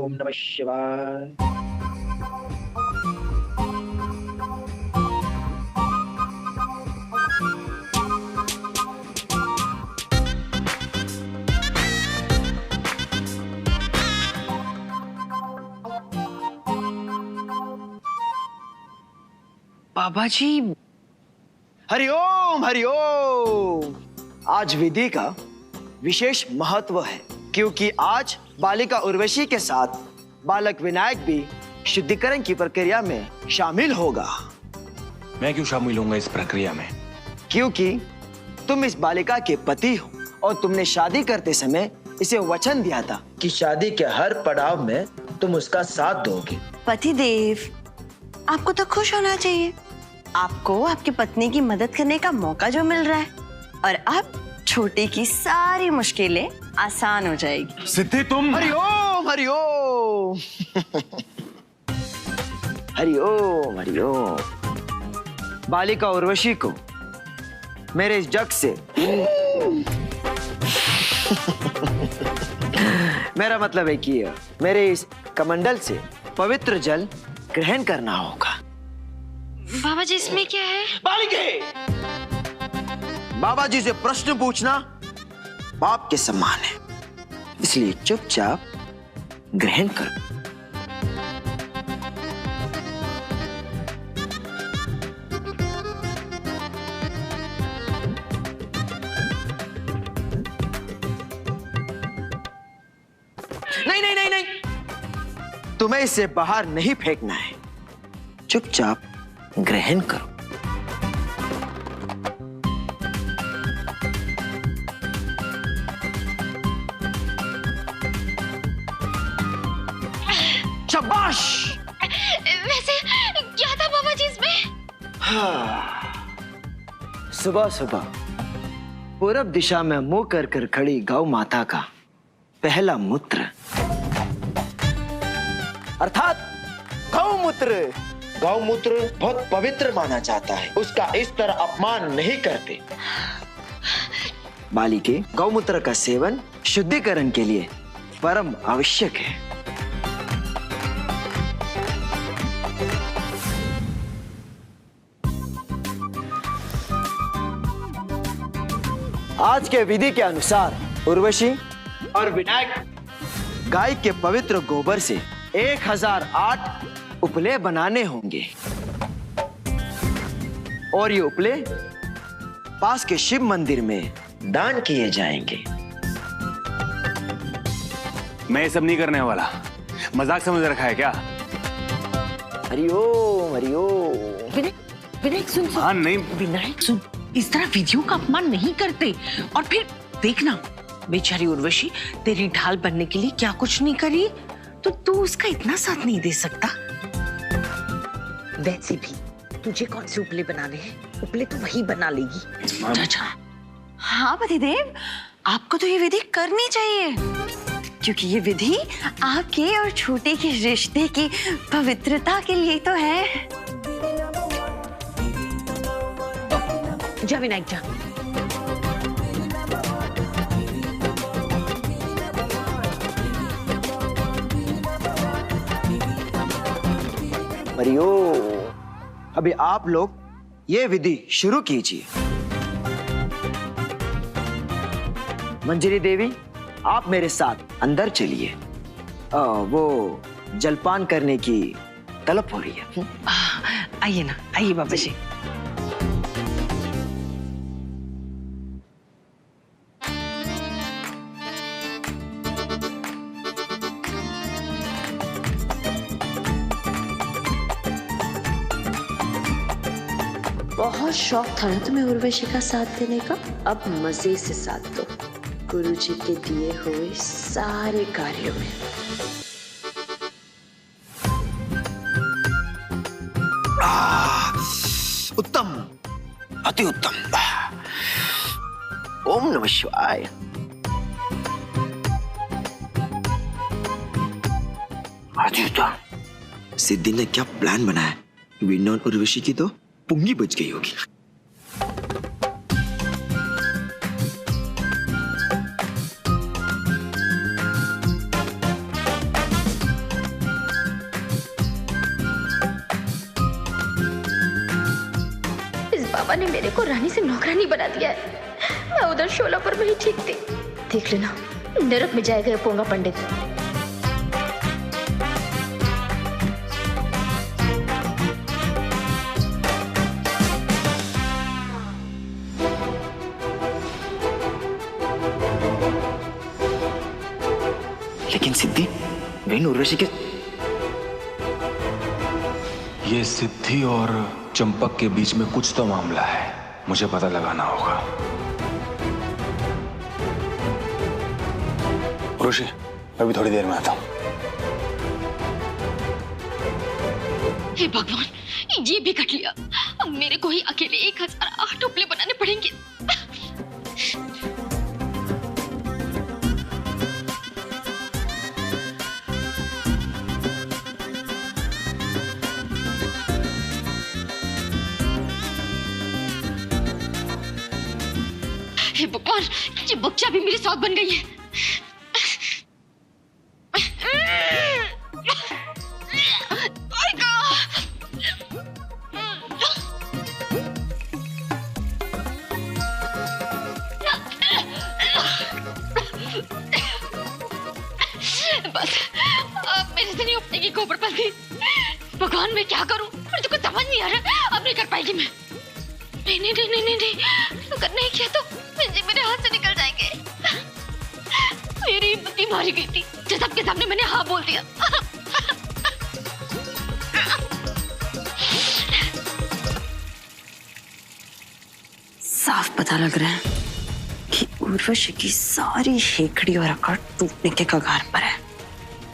ओम नमः शिवाय। बाबा जी। हरिओम हरिओम। आज विधि का विशेष महत्व है क्योंकि आज बालिका उर्वशी के साथ बालक विनायक भी शुद्धिकरण की प्रक्रिया में शामिल होगा। मैं क्यों शामिल होऊंगा इस प्रक्रिया में? क्योंकि तुम इस बालिका के पति हो और तुमने शादी करते समय इसे वचन दिया था कि शादी के हर पड़ाव में तुम उसका साथ दोगे। पति देव, आपको तो खुश होना चाहिए। आपको आपकी पत्नी की मदद करने का मौका जो मिल रहा है और अब छोटे की सारी मुश्किलें आसान हो जाएगी। सिद्धि तुम। हरिओम हरिओम। हरिओम हरिओम। बालिका उर्वशी को मेरे इस जग से मेरा मतलब है कि मेरे इस कमंडल से पवित्र जल ग्रहण करना होगा। बाबा जी इसमें क्या है? बालिके, बाबा जी से प्रश्न पूछना बाप के समान है, इसलिए चुपचाप ग्रहण करो। नहीं नहीं नहीं नहीं, तुम्हें इसे बाहर नहीं फेंकना है, चुपचाप ग्रहण करो। शाबाश। वैसे क्या था बाबा जी इसमें? सुबह सुबह पूरब दिशा में मुंह कर कर खड़ी गौ माता का पहला मूत्र, अर्थात गौमूत्र। गौमूत्र बहुत पवित्र माना जाता है, उसका इस तरह अपमान नहीं करते। बालिके, गौमूत्र का सेवन शुद्धिकरण के लिए परम आवश्यक है। आज के विधि के अनुसार उर्वशी और विनायक गाय के पवित्र गोबर से 1008 उपले बनाने होंगे और ये उपले पास के शिव मंदिर में दान किए जाएंगे। मैं ये सब नहीं करने वाला। मजाक समझ रखा है क्या? हरिओम हरिओम। विनायक सुन। हाँ नहीं। विनायक सुन, इस तरह विधियों का अपमान नहीं करते। और फिर देखना, बेचारी उर्वशी तेरी ढाल बनने के लिए क्या कुछ नहीं करी, तो तू उसका इतना साथ नहीं दे सकता। वैसे भी तुझे कौन से उपले बनाने हैं? उपले तो वही बना लेगी। अच्छा। हाँ पतिदेव, आपको तो ये विधि करनी चाहिए क्योंकि ये विधि आपके और छोटे के रिश्ते की पवित्रता के लिए तो है। जा विनायक जा। हरिओम। अभी आप लोग ये विधि शुरू कीजिए। मंजरी देवी, आप मेरे साथ अंदर चलिए। वो जलपान करने की तलब हो रही है। आइए ना, आइए बाबा जी। बहुत शौक था ना तुम्हें उर्वशी का साथ देने का, अब मजे से साथ दो गुरुजी के दिए हुए सारे कार्यों में। उत्तम, अति उत्तम। ओम नमः शिवाय। अति उत्तम। सिद्धि ने क्या प्लान बनाया? वीणा और उर्वशी की तो पुंगी बच गई होगी। बाबा ने मेरे को रानी से नौकरानी बना दिया है। मैं उधर शोलापुर में ही ठीक थी। देख लेना, नरक में जाएगा ये पोंगा पंडित। लेकिन सिद्धि, वेन उर्वशी के ये सिद्धि और चंपक के बीच में कुछ तो मामला है, मुझे पता लगाना होगा। उर्वशी, अभी थोड़ी देर में आता हूं। हे भगवान, ये भी कट लिया। अब मेरे को ही अकेले 1008 टोपले बनाने पड़ेंगे। हे भगवान, ये बच्चा भी मेरे साथ बन गई है। बस अब मेरे से नहीं उठने की कोपड़ पल गई। भगवान, मैं क्या करूं? मुझे कुछ समझ नहीं आ रहा। अब नहीं कर पाएगी मैं। नहीं नहीं नहीं नहीं नहीं, अगर नहीं किया तो मुझे मेरे हाथ से निकल जाएंगे। मेरी हिम्मत ही मारी गई थी जो सबके सामने मैंने हाँ बोल दिया। साफ पता लग रहा है कि उर्वशी की सारी हेकड़ी और अकड़ टूटने के कगार पर है।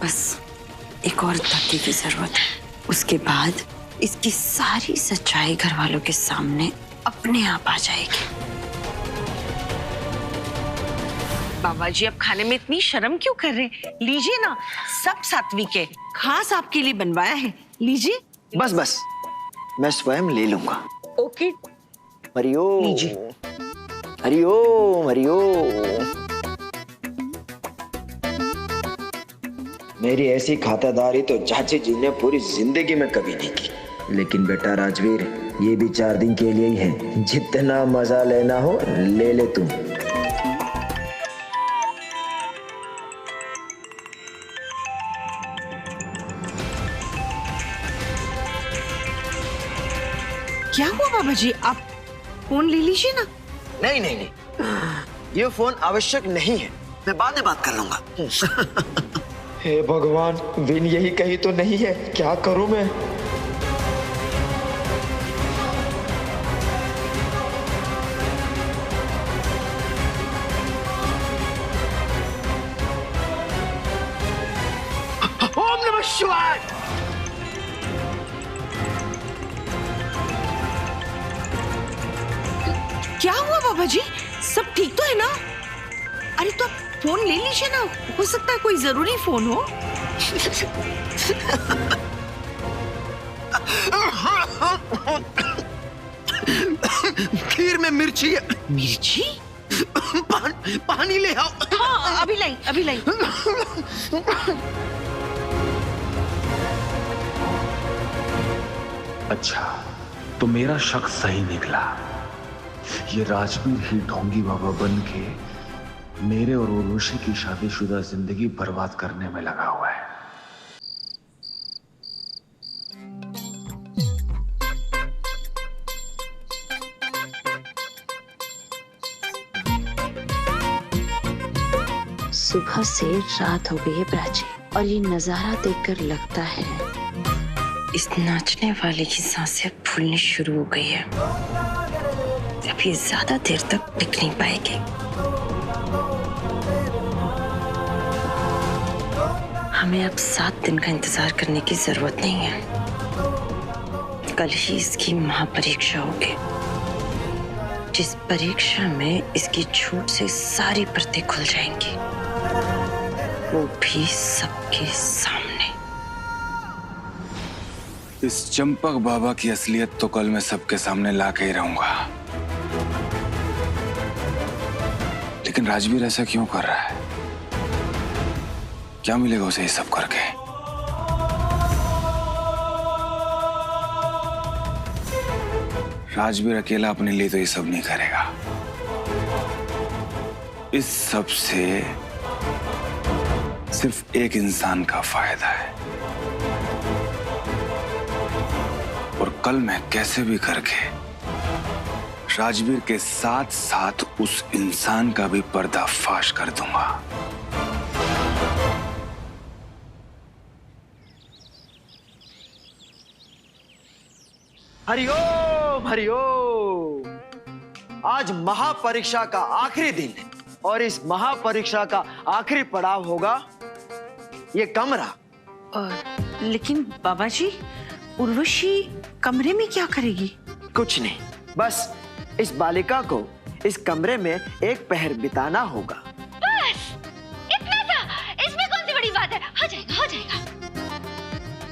बस एक और धक्के की जरूरत है। उसके बाद इसकी सारी सच्चाई घर वालों के सामने अपने आप आ जाएगी। बाबा जी, अब खाने में इतनी शर्म क्यों कर रहे हैं? लीजिए ना, सब सात्विक है, खास आपके लिए बनवाया है, लीजिए। बस बस, मैं स्वयं ले लूंगा। ओके, हरिओम। लीजिए। हरिओम हरिओम। मेरी ऐसी खातादारी तो चाची जी ने पूरी जिंदगी में कभी नहीं की। लेकिन बेटा राजवीर, ये भी 4 दिन के लिए ही है। जितना मजा लेना हो ले ले तू। क्या हुआ बाबा जी? आप फोन ले लीजिए ना। नहीं नहीं नहीं, ये फोन आवश्यक नहीं है, मैं बाद में बात कर लूंगा। हे भगवान, विन यही कही तो नहीं है, क्या करूं मैं? ओम नमः शिवाय। क्या हुआ बाबा जी? सब ठीक तो है ना? अरे तो फोन ले लीजिए ना, हो सकता है कोई जरूरी फोन हो। खीर में मिर्ची है। मिर्ची? पानी ले आओ। हाँ, अभी लाई, अभी लाई। अच्छा, तो मेरा शक सही निकला। ये राजवीर ही ढोंगी बाबा बन के मेरे और उर्वशी की शादीशुदा जिंदगी बर्बाद करने में लगा हुआ है। सुबह से रात हो गई है प्राची, और ये नजारा देखकर लगता है इस नाचने वाले की सांसें फूलनी शुरू हो गई है। अब ये ज्यादा देर तक टिक नहीं पाएगी। हमें अब 7 दिन का इंतजार करने की जरूरत नहीं है। कल ही इसकी महापरीक्षा होगी, जिस परीक्षा में इसकी झूठ से सारी परतें खुल जाएंगी, वो भी सबके सामने। इस चंपक बाबा की असलियत तो कल मैं सबके सामने ला के ही रहूंगा। लेकिन राजवीर ऐसा क्यों कर रहा है? क्या मिलेगा उसे ये सब करके? राजवीर अकेला अपने लिए तो ये सब नहीं करेगा। इस सब से सिर्फ एक इंसान का फायदा है, और कल मैं कैसे भी करके राजवीर के साथ साथ उस इंसान का भी पर्दाफाश कर दूंगा। हरिओम हरिओम। आज महापरीक्षा का आखिरी दिन है और इस महापरीक्षा का आखिरी पड़ाव होगा ये कमरा। लेकिन बाबा जी, उर्वशी कमरे में क्या करेगी? कुछ नहीं, बस इस बालिका को इस कमरे में एक पहर बिताना होगा। बस इतना था, इसमें कौन सी बड़ी बात है? हो जाएगा, हो जाएगा।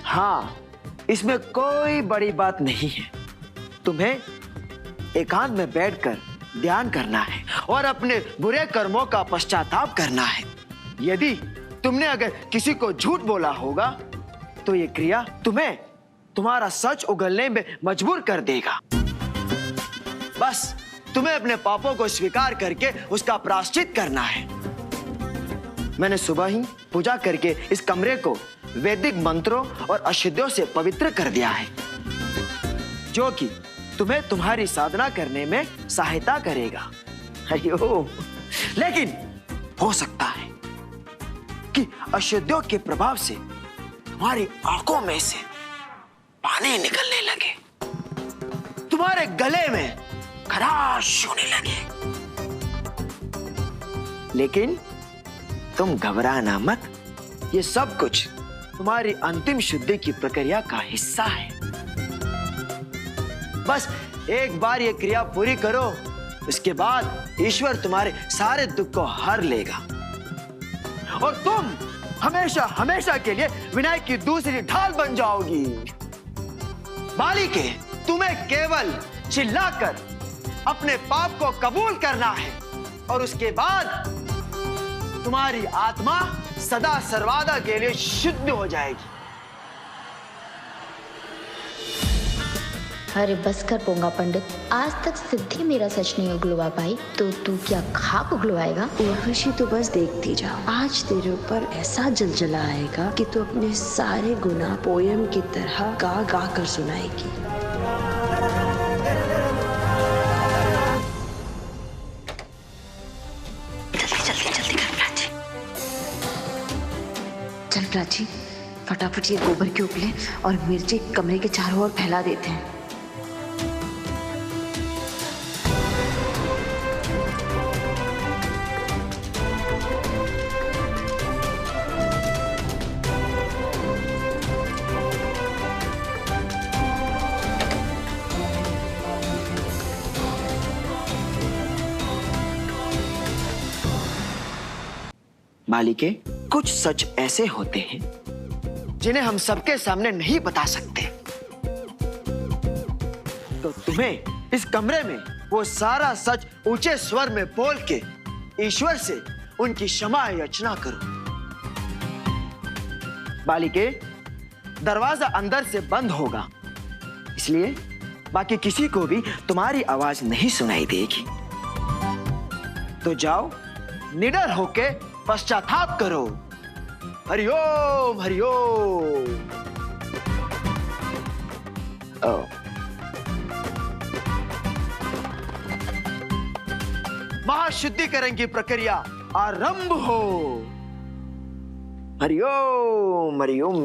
हाँ, इसमें कोई बड़ी बात नहीं है। तुम्हें एकांत में बैठकर ध्यान करना है और अपने बुरे कर्मों का पश्चाताप करना है। यदि तुमने अगर किसी को झूठ बोला होगा तो ये क्रिया तुम्हें तुम्हारा सच उगलने में मजबूर कर देगा। बस तुम्हें अपने पापों को स्वीकार करके उसका प्रायश्चित करना है। मैंने सुबह ही पूजा करके इस कमरे को वैदिक मंत्रों और अशुद्धियों से पवित्र कर दिया है, जो कि तुम्हें तुम्हारी साधना करने में सहायता करेगा। अयो, लेकिन हो सकता है कि अशुद्धियों के प्रभाव से तुम्हारी आंखों में से पानी निकलने लगे, तुम्हारे गले में खराश होने लगे। लेकिन तुम घबराना मत, ये सब कुछ तुम्हारी अंतिम शुद्धि की प्रक्रिया का हिस्सा है। बस एक बार ये क्रिया पूरी करो, उसके बाद ईश्वर तुम्हारे सारे दुख को हर लेगा और तुम हमेशा हमेशा के लिए विनायक की दूसरी ढाल बन जाओगी। बालिके, तुम्हें केवल चिल्लाकर अपने पाप को कबूल करना है और उसके बाद तुम्हारी आत्मा सदा सर्वदा के लिए शुद्ध हो जाएगी। अरे बस कर पोंगा पंडित, आज तक सिद्धि मेरा सच नहीं उगलवा पाई तो तू क्या खाक उगलवाएगा? उर्वशी तो बस देखती जा, आज तेरे ऊपर ऐसा जलजला आएगा कि तू अपने सारे गुनाह पोयम की तरह गा गा कर सुनाएगी। चल प्राची, फटाफट ये गोबर के उपले और मिर्ची कमरे के चारों ओर फैला देते हैं। बालिके, कुछ सच ऐसे होते हैं जिन्हें हम सबके सामने नहीं बता सकते। तो तुम्हें इस कमरे में वो सारा सच ऊंचे स्वर में बोल के ईश्वर से उनकी क्षमा याचना करो। बालिके, दरवाजा अंदर से बंद होगा, इसलिए बाकी किसी को भी तुम्हारी आवाज नहीं सुनाई देगी। तो जाओ, निडर होके पश्चाताप करो। हरिओम हरिओम। महाशुद्धिकरण की प्रक्रिया आरंभ हो। हरिओम हरिओम।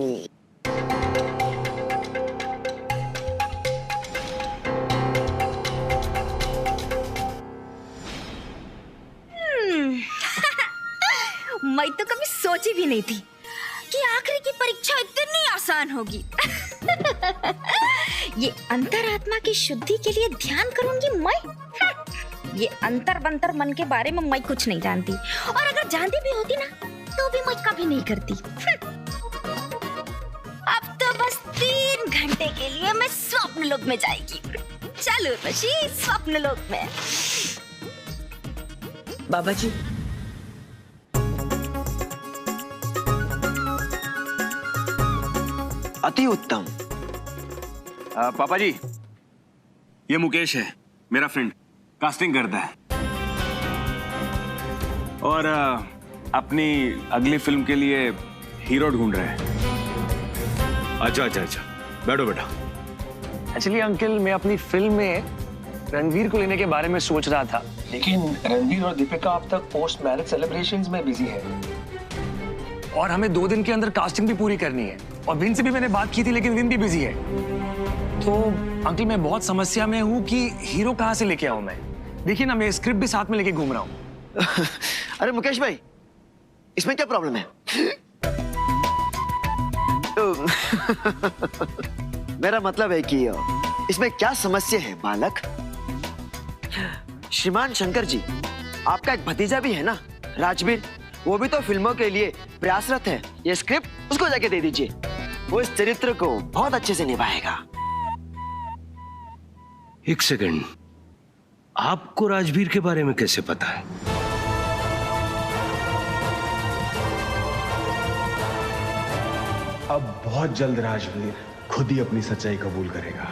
मैं तो कभी सोची भी नहीं थी कि आखिरी की परीक्षा इतनी आसान होगी। ये अंतरात्मा की शुद्धि के लिए ध्यान करूंगी मैं। ये अंतर बंतर मन के बारे में मैं कुछ नहीं जानती, और अगर जानती भी होती ना तो भी मैं कभी नहीं करती। अब तो बस 3 घंटे के लिए मैं स्वप्न लोक में जाएगी। चलो उर्वशी, स्वप्न लोक में। बाबा जी, अति उत्तम। पापा जी, ये मुकेश है, मेरा फ्रेंड, कास्टिंग करता है और अपनी अगली फिल्म के लिए हीरो ढूंढ रहे हैं। अच्छा अच्छा अच्छा, बैठो बेटा। एक्चुअली अंकल, मैं अपनी फिल्म में रणवीर को लेने के बारे में सोच रहा था, लेकिन रणवीर और दीपिका अब तक पोस्ट मैरिज सेलिब्रेशंस में बिजी है और हमें 2 दिन के अंदर कास्टिंग भी पूरी करनी है। और विन से भी मैंने बात की थी, लेकिन विन भी बिजी है। तो अंकल, मैं बहुत समस्या में हूँ कि हीरो कहाँ से लेके आऊं मैं। देखिए ना, मैं स्क्रिप्ट भी साथ में लेके घूम रहा हूँ। अरे मुकेश भाई, इसमें क्या प्रॉब्लम है? मेरा मतलब है कि इसमें क्या समस्या है बालक? श्रीमान शंकर जी, आपका एक भतीजा भी है ना, राजवीर, वो भी तो फिल्मों के लिए प्रयासरत है। ये स्क्रिप्ट उसको जाके दे दीजिए, वो इस चरित्र को बहुत अच्छे से निभाएगा। एक सेकंड, आपको राजवीर के बारे में कैसे पता है? अब बहुत जल्द राजवीर खुद ही अपनी सच्चाई कबूल करेगा।